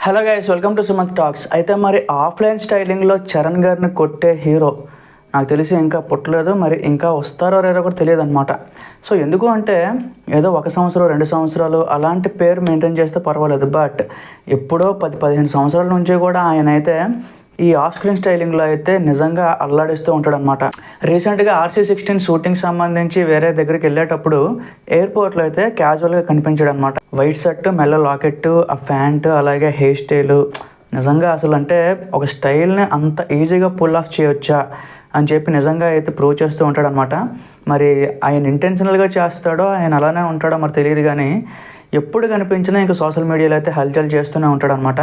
Hello guys, welcome to Sumanth talks. అయితే మరి offline స్టైలింగ్లో Charan గారిని కొట్టే హీరో నాకు తెలిసి ఇంకా పుట్టలేదు, మరి ఇంకా వస్తారో లేదో కూడా తెలియదు అనమాట. సో ఎందుకు అంటే ఏదో 1 సంవత్సరం 2 సంవత్సరాలు అలాంటి పేరు మెయింటైన్ చేస్తే పర్వాలేదు, బట్ ఎప్పుడో 10-15 సంవత్సరాల నుంచి కూడా ఆయన అయితే ఈ ఆఫ్ స్క్రీన్ స్టైలింగ్లో అయితే నిజంగా అల్లాడిస్తూ ఉంటాడనమాట. రీసెంట్గా RC16 షూటింగ్ సంబంధించి వేరే దగ్గరికి వెళ్ళేటప్పుడు ఎయిర్పోర్ట్లో అయితే క్యాజువల్గా కనిపించాడు అనమాట. వైట్ షర్ట్, మెల్ల లాకెట్, ఆ ప్యాంటు, అలాగే హెయిర్ స్టైలు. నిజంగా అసలు అంటే ఒక స్టైల్ని అంత ఈజీగా పుల్ ఆఫ్ చేయొచ్చా అని చెప్పి నిజంగా అయితే ప్రూవ్ చేస్తూ ఉంటాడనమాట. మరి ఆయన ఇంటెన్షనల్గా చేస్తాడో ఆయన అలానే ఉంటాడో మరి తెలియదు, కానీ ఎప్పుడు కనిపించినా ఇంకా సోషల్ మీడియాలో అయితే హల్చల్ చేస్తూనే ఉంటాడనమాట.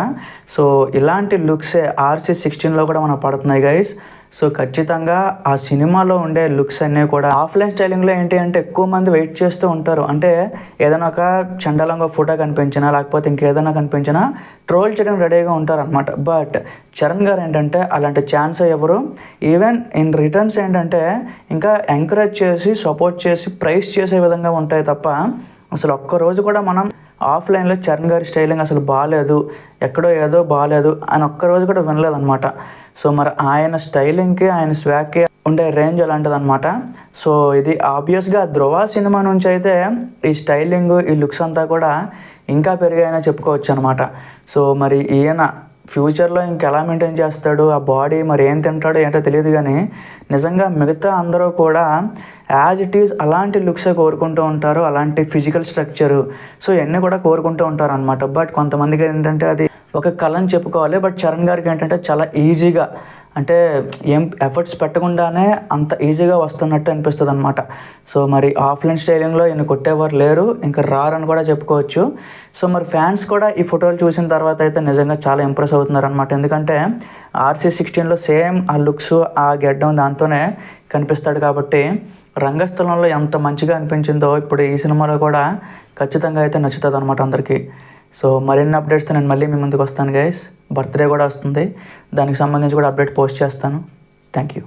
సో ఇలాంటి లుక్సే RC16లో కూడా మనకు పడుతున్నాయి గైస్. సో ఖచ్చితంగా ఆ సినిమాలో ఉండే లుక్స్ అన్నీ కూడా ఆఫ్లైన్ స్టైలింగ్లో ఏంటి అంటే ఎక్కువ మంది వెయిట్ చేస్తూ ఉంటారు. అంటే ఏదైనా ఒక చండాలంగా ఫోటో కనిపించినా లేకపోతే ఇంకేదైనా కనిపించినా ట్రోల్ చేయడం రెడీగా ఉంటారనమాట. బట్ చరణ్ గారు ఏంటంటే అలాంటి ఛాన్స్ ఎవరు, ఈవెన్ ఇన్ రిటర్న్స్ ఏంటంటే ఇంకా ఎంకరేజ్ చేసి సపోర్ట్ చేసి ప్రైజ్ చేసే విధంగా ఉంటాయి తప్ప అసలు ఒక్కరోజు కూడా మనం ఆఫ్లైన్లో చరణ్ గారి స్టైలింగ్ అసలు బాగాలేదు, ఎక్కడో ఏదో బాగాలేదు అని ఒక్కరోజు కూడా వినలేదన్నమాట. సో మరి ఆయన స్టైలింగ్కి ఆయన స్వాగ్కి ఉండే రేంజ్ అలాంటిదన్నమాట. సో ఇది ఆబ్వియస్గా ధ్రువ సినిమా నుంచి అయితే ఈ స్టైలింగ్ ఈ లుక్స్ అంతా కూడా ఇంకా పెరిగాయని చెప్పుకోవచ్చు అనమాట. సో మరి ఈయన ఫ్యూచర్లో ఇంకెలా మెయింటైన్ చేస్తాడు, ఆ బాడీ మరి ఏం తింటాడో ఏంటో తెలియదు, కానీ నిజంగా మిగతా అందరూ కూడా యాజ్ ఇట్ ఈజ్ అలాంటి లుక్సే కోరుకుంటూ ఉంటారు, అలాంటి ఫిజికల్ స్ట్రక్చరు. సో ఇవన్నీ కూడా కోరుకుంటూ ఉంటారు అనమాట. బట్ కొంతమందికి ఏంటంటే అది ఒక కళ అని చెప్పుకోవాలి. బట్ చరణ్ గారికి ఏంటంటే చాలా ఈజీగా, అంటే ఏం ఎఫర్ట్స్ పెట్టకుండానే అంత ఈజీగా వస్తున్నట్టు అనిపిస్తుంది అనమాట. సో మరి ఆఫ్లైన్ స్టైలింగ్లో ఈయన కొట్టేవారు లేరు, ఇంకా రారని కూడా చెప్పుకోవచ్చు. సో మరి ఫ్యాన్స్ కూడా ఈ ఫోటోలు చూసిన తర్వాత అయితే నిజంగా చాలా ఇంప్రెస్ అవుతున్నారు అనమాట. ఎందుకంటే RC16లో సేమ్ ఆ లుక్స్, ఆ గెడ్డం దాంతోనే కనిపిస్తాడు కాబట్టి రంగస్థలంలో ఎంత మంచిగా అనిపించిందో ఇప్పుడు ఈ సినిమాలో కూడా ఖచ్చితంగా అయితే నచ్చుతుంది అనమాట అందరికీ. సో మరిన్ని అప్డేట్స్తో నేను మళ్ళీ మీ ముందుకు వస్తాను గైస్. బర్త్డే కూడా వస్తుంది, దానికి సంబంధించి కూడా అప్డేట్ పోస్ట్ చేస్తాను. Thank you.